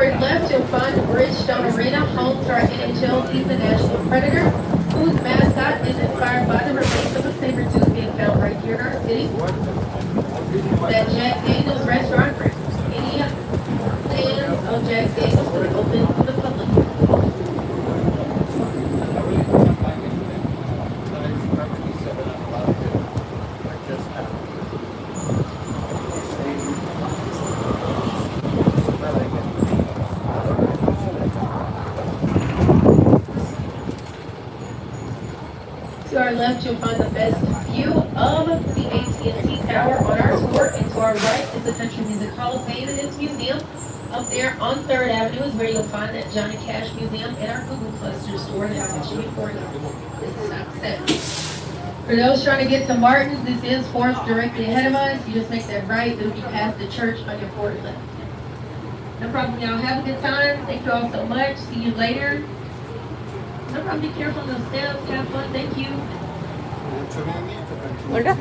your left, you'll find the Bridgestone Arena, home to our NHL team, the Nashville Predators, whose mascot is inspired by the remains of a saber tooth being found right here in our city. That Jack Daniels restaurant for any fans of Jack Daniels will be open to the public. To our left, you'll find the best view of the AT&T Tower on our tour, and to our right is the Country Music Hall of Fame and its museum. Up there on 3rd Avenue is where you'll find that Johnny Cash Museum and our Google Cluster store that I mentioned before. This is not set. For those trying to get to Martin's, this is Forest directly ahead of us. You just make that right, it'll be past the church on your forward left. No problem, y'all. Have a good time. Thank you all so much. See you later. No problem. Be careful on those steps. Have fun. Thank you. Udah.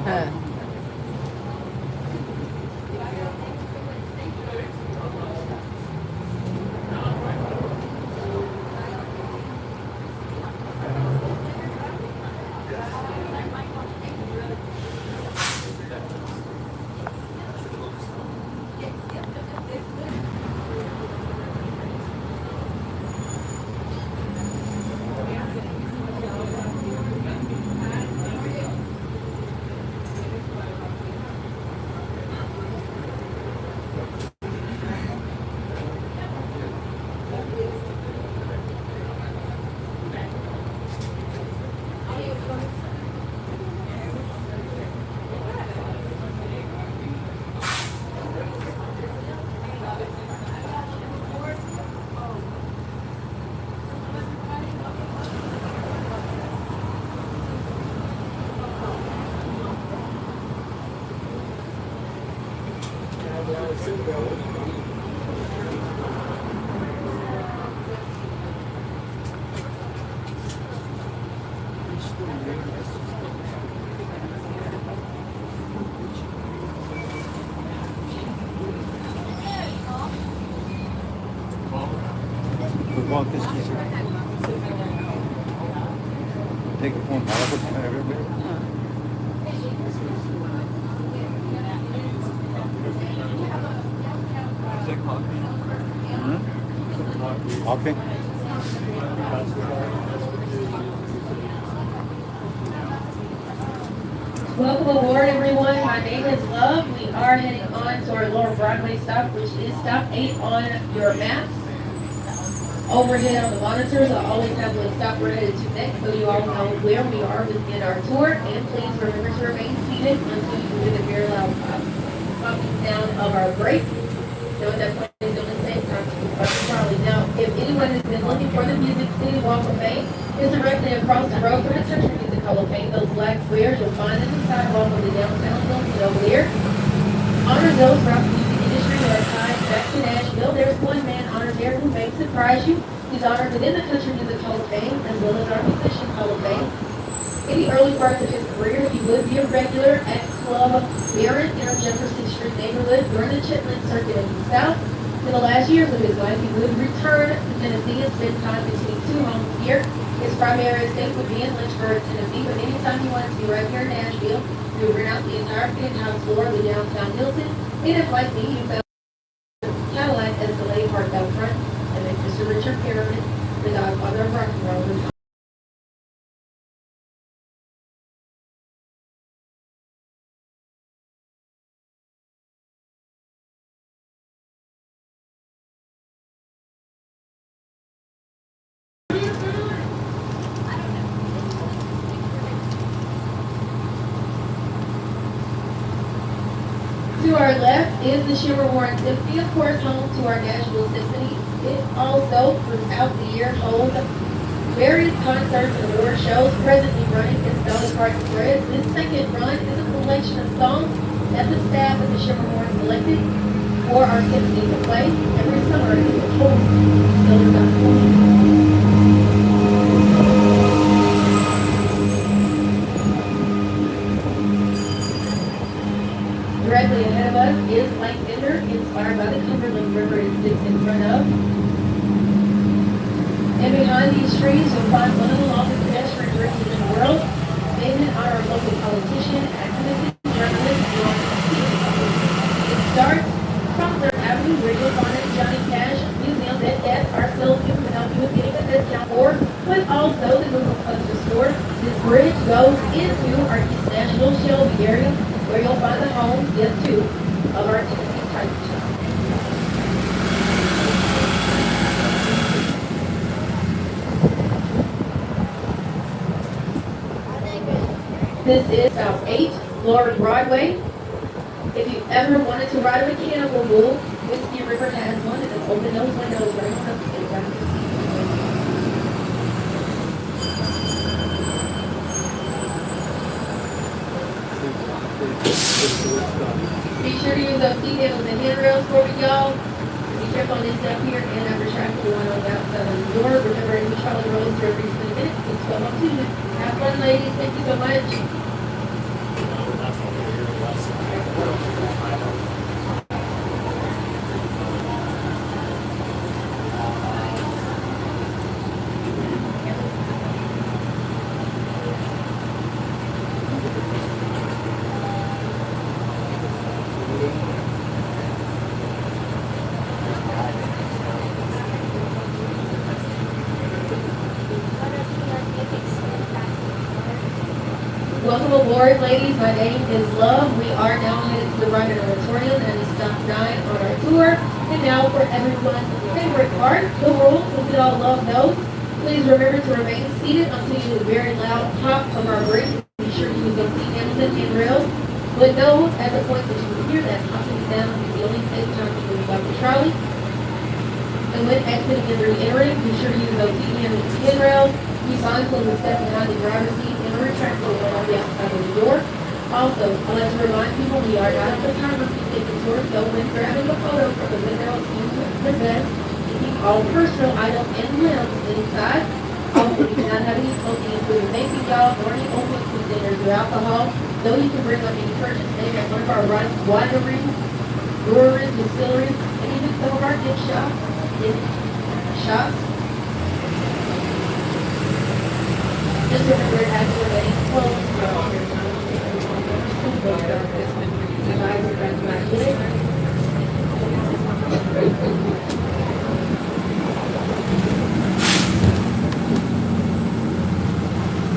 Walk this easy. Take the phone. I'll put it everywhere. Okay. Welcome aboard, everyone. My name is Love. We are heading on to our Lower Broadway stop, which is stop 8 on your maps. Overhead on the monitors, I always have the stop we're headed to next, so you all know where we are within our tour. And please remember to remain seated until you hear the very loud popping sound of our brake. So at that point, it's going to take time to move up Charlie. Now, if anyone has been looking for the Music City Walk of Fame, it's directly across the road from the Country Music Hall of Fame. Those black squares you'll find in the sidewalk of the downtown building over there. Honor those rock music industry that are tied back to Nashville. There's one man honored there who may surprise you. He's honored within the Country Music Hall of Fame as well as our Musician Hall of Fame. In the early parts of his career, he would be a regular at Club Barrett in our Jefferson Street neighborhood during the Chitlin Circuit in the South. In the last years of his life, he would return to Tennessee and spend time between two homes here. His primary estate would be in Lynchburg, Tennessee, but anytime he wanted to be right here in Nashville, he would rent out the entire penthouse floor of the downtown Hilton. And if, like me, you found Cadillac Escalade parked out front, and then Mr. Richard Perriman, the godfather of rock and roll, would To our left is the Shimmer Warren Symphony, of course, home to our Nashville Symphony. It also, throughout the year, holds various concerts and award shows presently running in Dolly Parton Threads. This second run is a collection of songs that the staff of the Shimmer Warren selected for our symphony to play every summer in the whole Directly ahead of us is Lincoln Center, inspired by the Cumberland River it sits in front of. And behind these trees, you'll find one of the longest pedestrian bridges in the world, named in honor of local politician, activist, and journalist, It starts from 3rd Avenue, where you'll find a Johnny Cash Museum that our salespeople can help you with getting a discount for, but also the Google Cluster store. This bridge goes into our East Nashville Shelby area, where you'll find the home, yes, too, of our Tennessee Titans. This is South 8, Lower Broadway. If you ever wanted to ride a mechanical bull, Whiskey River has one, and it's open those windows right on up to the front of the seat. Be sure to use those seat handles and handrails for me, y'all. Be careful on this step here and after traffic, the one on the outside of the door. Remember, if you travel the roads for every 20 minutes, it's 12 on Tuesday. Have fun, ladies. Thank you so much. Welcome aboard, ladies. My name is Love. We are now headed to the Ryman Auditorium and it's stop 9 on our tour. And now for everyone's favorite part, the rules, which we all love those. Please remember to remain seated until you hear the very loud pop of our brakes. Be sure to use those seat handles and handrails. But know at the point that you can hear that popping sound is the only safe time to move out the trolley. And when exiting and re-entering, be sure to use those seat handles and handrails. Be mindful of the step behind the driver's seat and retractable one on the outside of the door. Also, I'd like to remind people we are not a photography taking tour, so when grabbing a photo from the window, use the best to keep all personal items and limbs inside. Also, you cannot have any smoking, including vaping dolls or any open containers or alcohol, though you can bring up any purchase made at one of our wineries, breweries, distilleries, and even some of our gift shops. Just remember it has to remain closed from your time.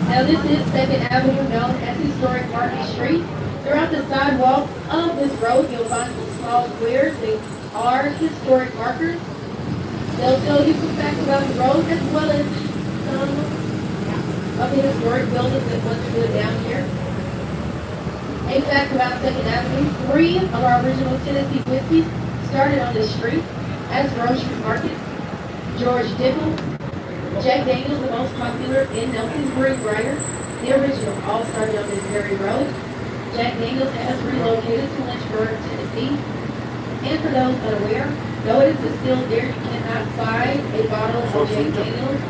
Now this is 2nd Avenue, known as Historic Market Street. Throughout the sidewalks of this road, you'll find some small squares. They are historic markers. They'll tell you some facts about the road as well as some of the historic buildings that once stood down here. A fact about 2nd Avenue, 3 of our original Tennessee whiskeys started on this street as grocery markets. George Dibble, Jack Daniels, the most popular in Nelson's Brewing Grinder, the original, all started on this very road. Jack Daniels has relocated to Lynchburg, Tennessee. And for those unaware, though it is distilled there, you cannot buy a bottle of Jack Daniels.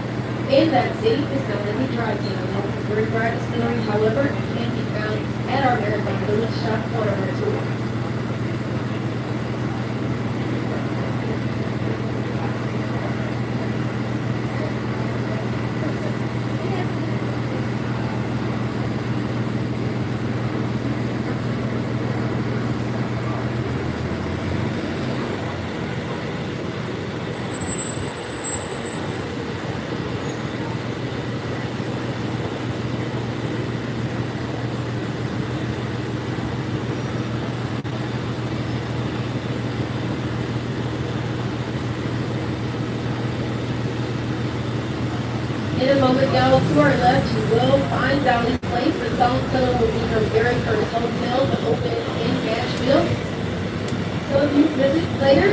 And that city is known as the Dry Town. Nelson's Brewing Grinder Distillery, however, can be found at our Marathon Village shop on our tour. In a moment, y'all, to our left, you will find Valley Place. The song title will be her very first hotel to open in Nashville. So if you visit later,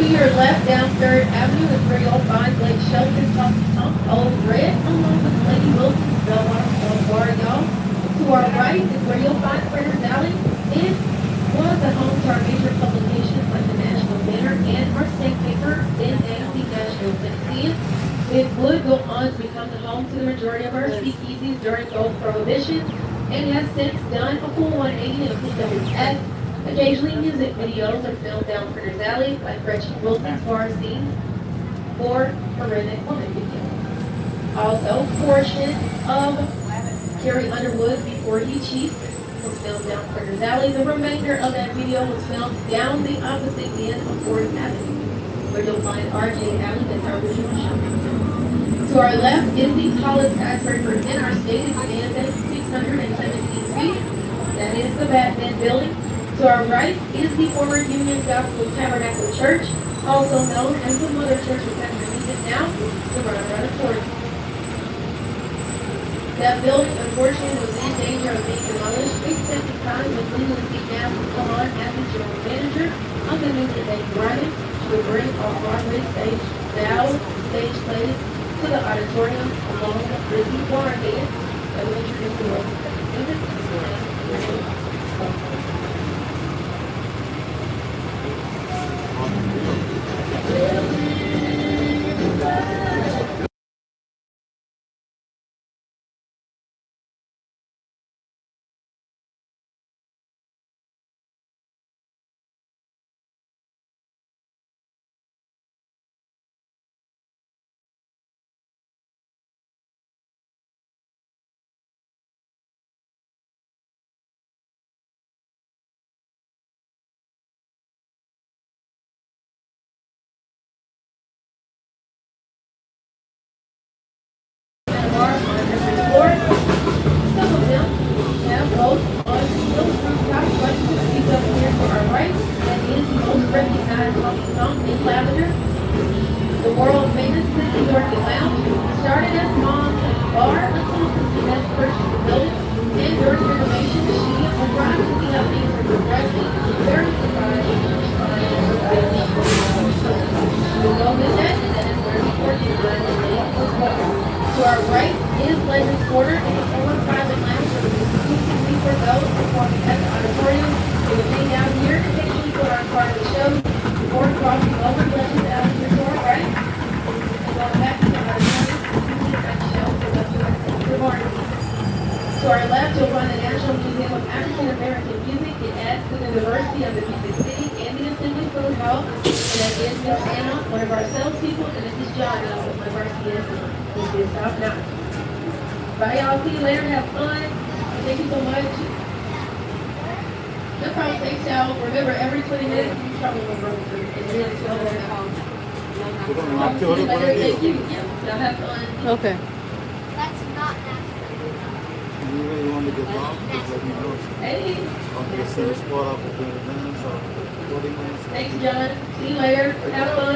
to your left down 3rd Avenue is where you'll find Blake Shelton's Honky Tonk Old Red, along with Blake right is where you'll find Printers Alley. It was the home to our major publications like the Nashville Banner and our state paper, then as the Nashville Tennessean. It would go on to become the home to the majority of our speakeasies during both prohibition and has since done a full 180 and a PWS. Occasionally music videos are filmed down Printers Alley like Gretchen Wilson's bar scenes or a redneck woman video. Also, portion of Carrie Underwood's Before He Cheats was filmed down Printers Alley. The remainder of that video was filmed down the opposite end of 4th Avenue, where you'll find RJ Alley, that's our original shopping center. To our left is the tallest skyscraper in our state. It stands at 617 feet. That is the Batman building. To our right is the former Union Gospel Tabernacle Church, also known as the Mother Church of Country Music, now the Ryman Auditorium. That building, unfortunately, was in danger of being demolished, except the time when Lindsay now would come on as the general manager of the newly named Ryman. She would bring our Broadway stage plays to the auditorium along with the choir band that would introduce the world of music and The world famous City Yorkie Lounge started as mom's bar until City has purchased the building, and during renovation, she arrived at the openings of progressing very surprised. We'll go with that, and that is where the working line was born. To our right is Legend's Quarter, and a former private lounge that was exclusively for those performing at the auditorium. We would hang out here and occasionally put on part of the show before crossing over Legend's Alley to our right. To our left, you'll find the National Museum of African American Music. It adds to the diversity of the Music City and the Assembly Food Hall. And that is Miss Anna, one of our salespeople, and this is John, one of our CS. This is South Mountain. Bye, y'all. See you later. Have fun. Thank you so much. No problem. Thanks, y'all. Remember, every 20 minutes, you probably will run through. And it is so very long. Thank you. Y'all have fun. Okay. That's not natural. You really want to get off? Just let me know. Hey. I'll just set a spot up for 20 minutes or 40 minutes. Thanks, John. See you later. Have fun.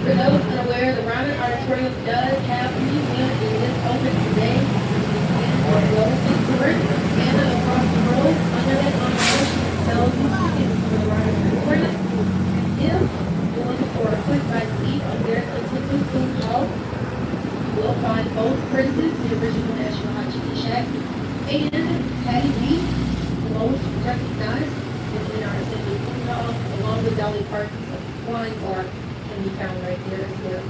For those unaware, the Ryman Auditorium does have a museum. It is open today. And go to it. And across the road, under that umbrella, sells these tickets for the Ryman Auditorium. And if you're looking for a quick bite to eat on their Assembly Food Hall, you will find both Prince's, the original National Hot Chicken Shack, and Patty B, the most recognized within our Assembly Food Hall, along with Dolly Parton's wine bar can be found right there as well.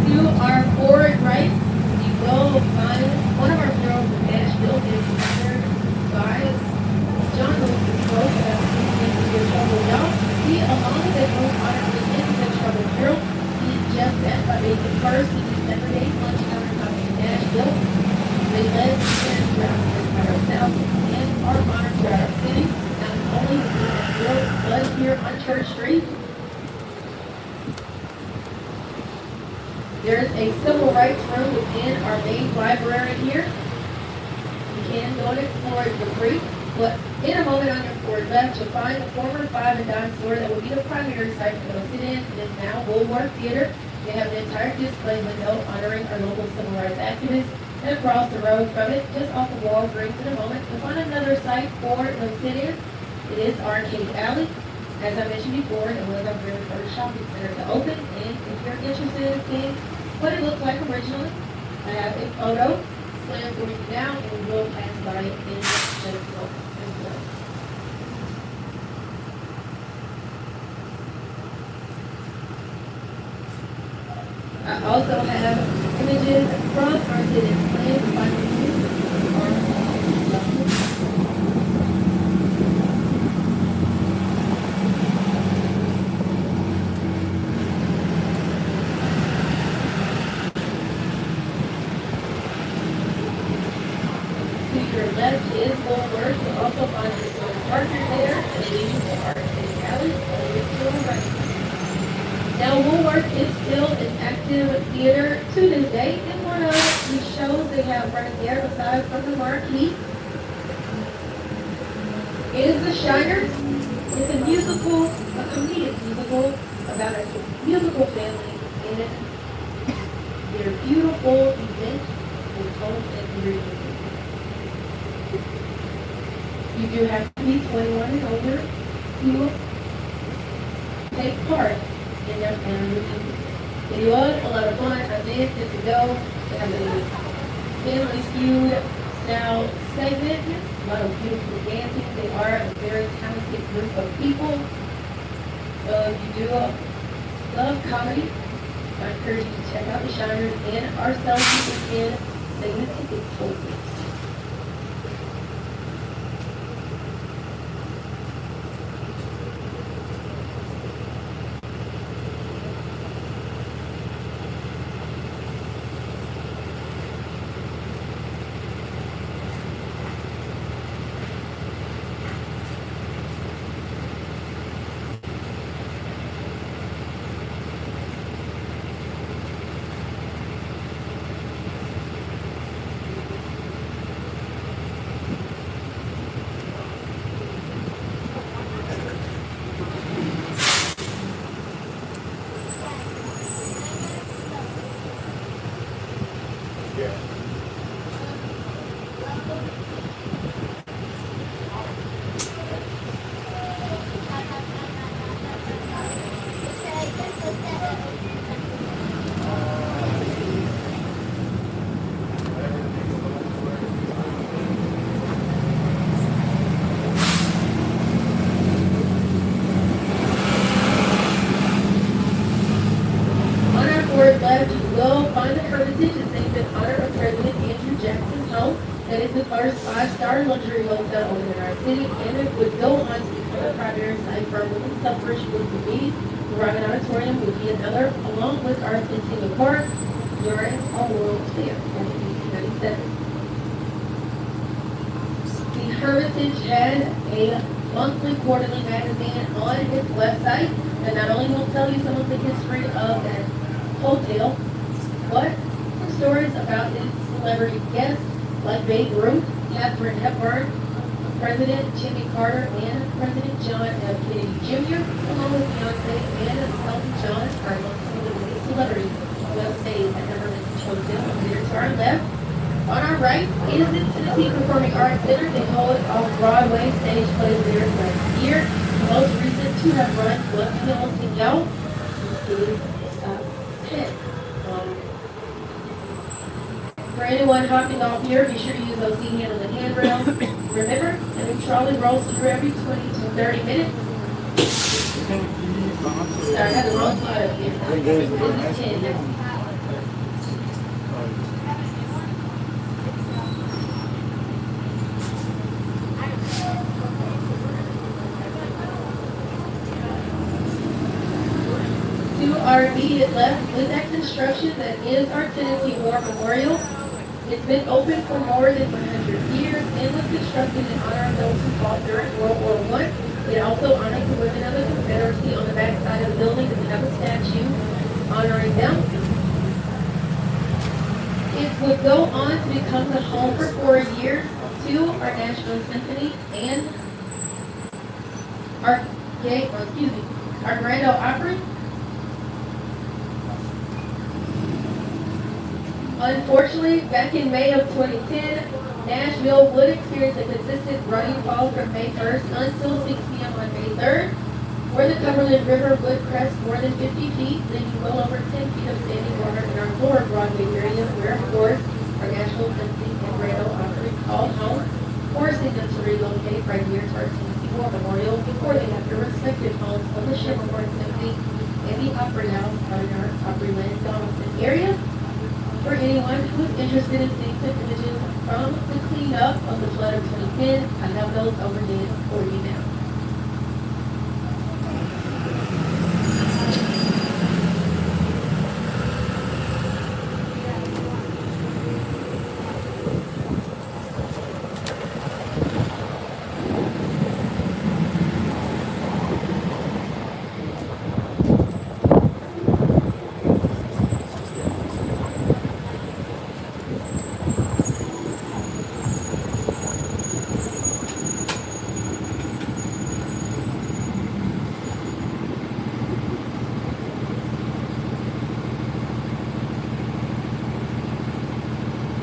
To our forward right, you will find one of our girls in Nashville is honored by John Lewis Grove about your trouble y'all. He, along with his own honor for the Trouble Girl, he did just that by being the first to do Saturday lunch countertop in Nashville. They led the fans throughout the entire South and are honored throughout our city, not only in Nashville, but here on Church Street. There's a civil rights room within our main library here. You can go and explore it for free. But in a moment on your forward left, you'll find the former Five and Dime store that will be the primary site for those sit-ins. It is now Woolworth Theater. They have an entire display window honoring our local civil rights activists. And across the road from it, just off of Walgreens in a moment, you'll find another site for those sit-ins. It is Arcade Alley. As I mentioned before, it was our very first shopping center to open. And if you're interested in seeing what it looked like originally, I have a photo planned for you now, and we will pass by it in just a moment as well. I also have images from our city plan finances to your left is Woolworth. You'll also find the store partner there, and these are the alley, and to the right. Now, Woolworth is still an active theater to this day, and one of the shows they have right there, aside from the marquee, is The Shiners. It's a musical, a comedic musical about a musical family in their beautiful event with home and community. You do have to be 21 and older to take part in their family reunion. It was a lot of fun. I did get to go. They have a family feud style segment. A lot of beautiful dancing. They are a very talented group of people. So if you do love comedy, I encourage you to check out The Shiners and ourselves in segment tickets for it. Left, you will find the Heritage. It's named in honor of President Andrew Jackson's home. That is the first 5-star luxury hotel opened in our city, and it would go on to become a primary site for women's suffrage political meetings. The Ryman Auditorium would be another, along with our Centennial Park during our World's Fair in 1897. The Heritage has a monthly, quarterly magazine on its website that not only will tell you some of the history of that hotel, but some stories about its celebrity guests like Babe Ruth, Katharine Hepburn, President Jimmy Carter, and President John F. Kennedy Jr., along with Beyonce and Elton John are among some of the biggest celebrities who have stayed at the Heritage Hotel. Here to our left. On our right is the Tennessee Performing Arts Center. They hold off-Broadway stage plays there last year. The most recent to have run was Kill Sing Yo. This is For anyone hopping off here, be sure to use those seat handles and handrails. Remember, the new trolley rolls through every 20 to 30 minutes. Sorry, I had the wrong slide up here. This is 10. To our immediate left is that construction that is our Tennessee War Memorial. It's been open for more than 100 years and was constructed in honor of those who fought during World War I. It also honors the women of the Confederacy. On the back side of the building, we have a statue honoring them. It would go on to become the home for 4 years to to our Nashville Symphony and our Grand Ole Opry. Unfortunately, back in May of 2010, Nashville would experience a consistent running fall from May 1st until 6 p.m. on May 3rd, where the Cumberland River would crest more than 50 feet, leaving well over 10 feet of standing water in our lower Broadway area, where, of course, our Nashville Symphony and Grand Ole Opry called home, forcing them to relocate right here to our Tennessee War Memorial before they have their respective homes of the Schermerhorn Symphony and the Opry House out in our Opryland Donaldson area. For anyone who is interested in seeing some images from the cleanup of the flood of 2010, I have those overhead for you now.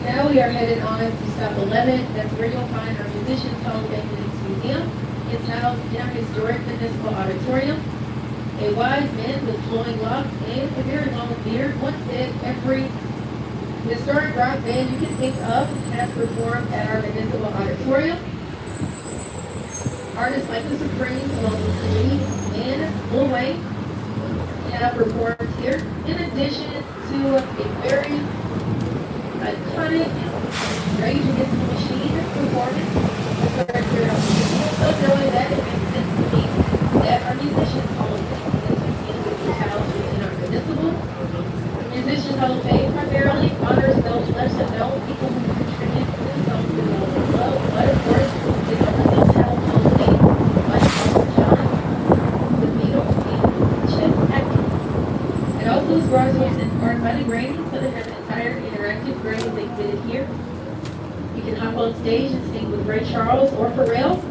Now we are headed on to stop 11. That's where you'll find our Musicians Hall of Fame Museum. It's housed in our historic Municipal Auditorium. A wise man with flowing locks and a very long beard once said every historic rock band you can think of has performed at our Municipal Auditorium. Artists like the Supremes, along with Lee and Lil Wayne, have performed here, in addition to a very iconic Rage Against the Machine performance. So knowing that, it makes sense to me that our Musicians Hall of Fame is housed within our municipal. Musicians Hall of Fame primarily honors those lesser known people who contribute to the songs we all love, but of course, it honors those talented like Elton John, the Beatles, and Chet Atkins. It also is Broadway's inspired by the Grammys, so they have an entire interactive Grammys exhibit here. You can hop on stage and sing with Ray Charles or Pharrell.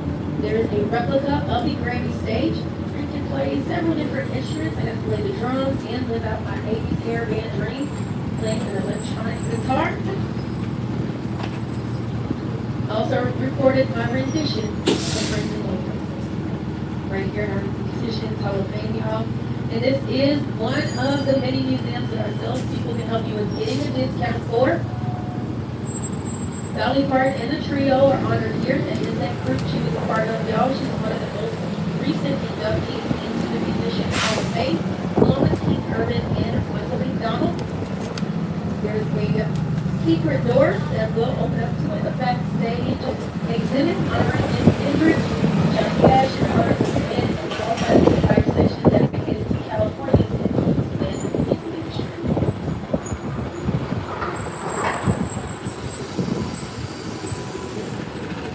There is a replica of the Grammy stage. You can play several different instruments. I have to play the drums and live out my 80s hair band dream, playing an electronic guitar. Also recorded my rendition of Brendan Williams right here in our Musicians Hall of Fame, y'all. And this is one of the many museums that our salespeople can help you with getting a discount for. Dolly Parton and the trio are honored here. That is that group she was a part of, y'all. She's one of the most recent inductees into the Musicians Hall of Fame, along with Keith Urban and Michael McDonald. There's a secret door that will open up to the backstage exhibit honoring Hendrix, Johnny Cash, and Art Smith, and all by the entire session dedicated to California's influence and music industry.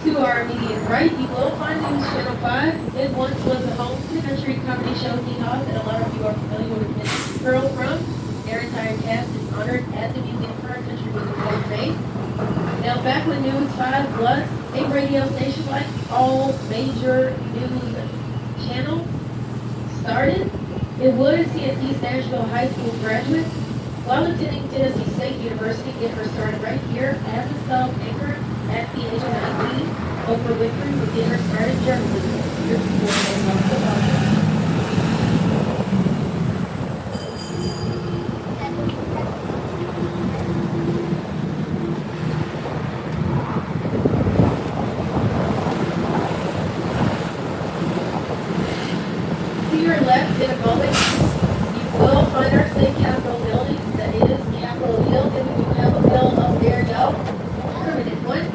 To our immediate right, you will find News Channel 5. It once was the home to the country comedy show Hee Haw that a lot of you are familiar with Miss Pearl from. Their entire cast is honored at the Museum for Our Country Music Hall of Fame. Now, back when News 5 was a radio station like all major news channels started, it would see an East Nashville High School graduate while attending Tennessee State University get her started right here as a sub-anchor at the age of 19. Oprah Winfrey would get her started in journalism years before they lost the podcast. To your left in a moment, you will find our state capitol building. That is Capitol Hill, and we do have a bill up there, y'all. Permanent one.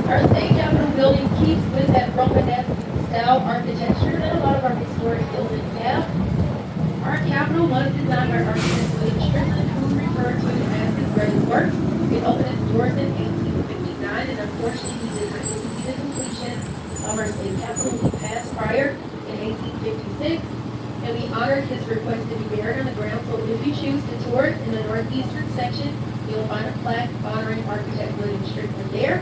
Our state capitol building keeps with that Romanesque style architecture that a lot of our historic buildings have. Our capitol was designed by architect William Strickland, who referred to it as his greatest work. It opened its doors in 1859, and unfortunately, we did not get to see the completion of our state capitol. He passed prior in 1856, and we honored his request to be buried on the ground. So if you choose to tour it in the northeastern section, you'll find a plaque honoring architect William Strickland there.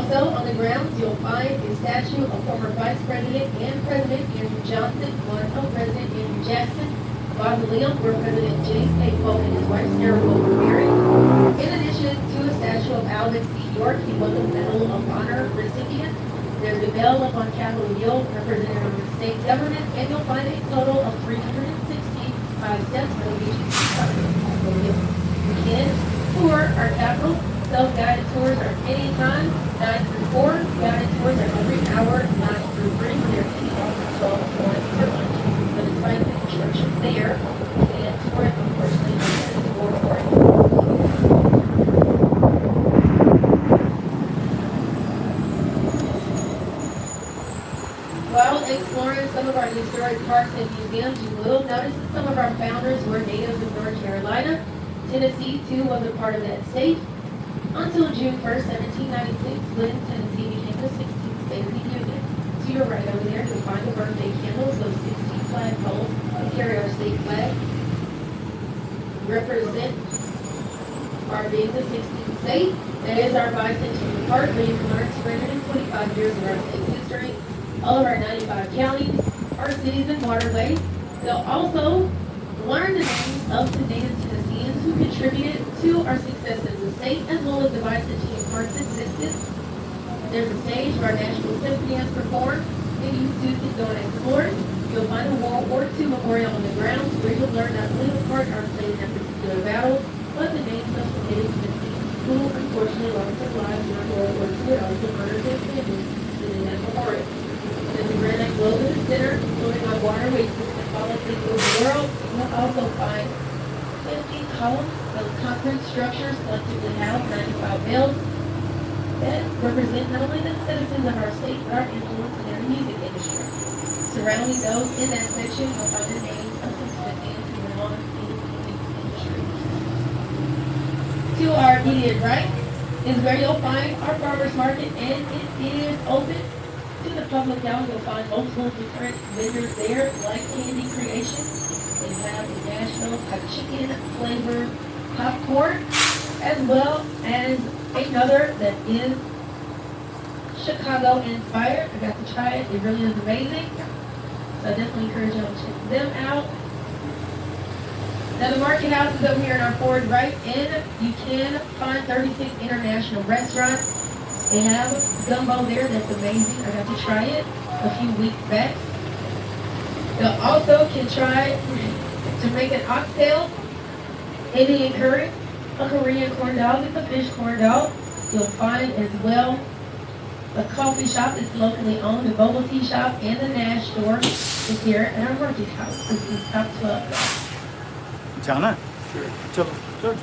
Also, on the grounds, you'll find a statue of former Vice President and President Andrew Johnson, one of President Andrew Jackson, mausoleum where President James A. Polk and his wife Sarah Polk were married. In addition to a statue of Alvin C. York, he was a Medal of Honor recipient. There's a bell up on Capitol Hill, representative of the state government, and you'll find a total of 365 steps that will get you to Capitol Hill. You can tour our Capitol. Self-guided tours are anytime, 9 through 4. Guided tours are every hour, 9 through 3. They're taking off at 12 for lunch. But despite the instructions there, you can't tour it, unfortunately, because it's more boring. While exploring some of our historic parks and museums, you will notice that some of our founders were natives of North Carolina. Tennessee, too, was a part of that state. Until June 1st, 1796, Clinton, Tennessee became the 16th state of the Union. To your right over there, you'll find the birthday candles, those 16 flag poles that carry our state flag. Represent our being the 16th state. That is our bicentennial park, where you can learn 225 years of our state's history, all of our 95 counties, our cities and waterways. They'll also learn the names of the native Tennesseans who contributed to our success as a state, as well as the bicentennial park's existence. There's a stage where our Nashville Symphony has performed, and you too can go and explore. You'll find a World War II memorial on the grounds where you'll learn not only the part our played in that particular battle, but the names of the native Tennesseans who unfortunately lost their lives during World War II and also murdered their families in that memorial. There's a granite globe in the center, floating on waterways symbolically over the world. You'll also find 50 columns, those concrete structures collectively house 95 bells that represent not only the citizens of our state, but our influence in the music industry. Surrounding those in that section, you'll find the names of some Tennesseans who belong in the music industry. To our immediate right is where you'll find our farmers market, and it is open to the public now. You'll find multiple different vendors there, like Candy Creation. They have the Nashville chicken flavored popcorn, as well as another that is Chicago inspired. I got to try it. It really is amazing. So I definitely encourage y'all to check them out. Now the market house is over here in our forward right, and you can find 36 international restaurants. They have gumbo there that's amazing. I got to try it a few weeks back. You'll also can try Jamaican oxtail, Indian curry, a Korean corn dog, it's a fish corn dog. You'll find as well a coffee shop that's locally owned, a bubble tea shop, and the Nash store is here at our market house. This is top 12. Chana. Sure.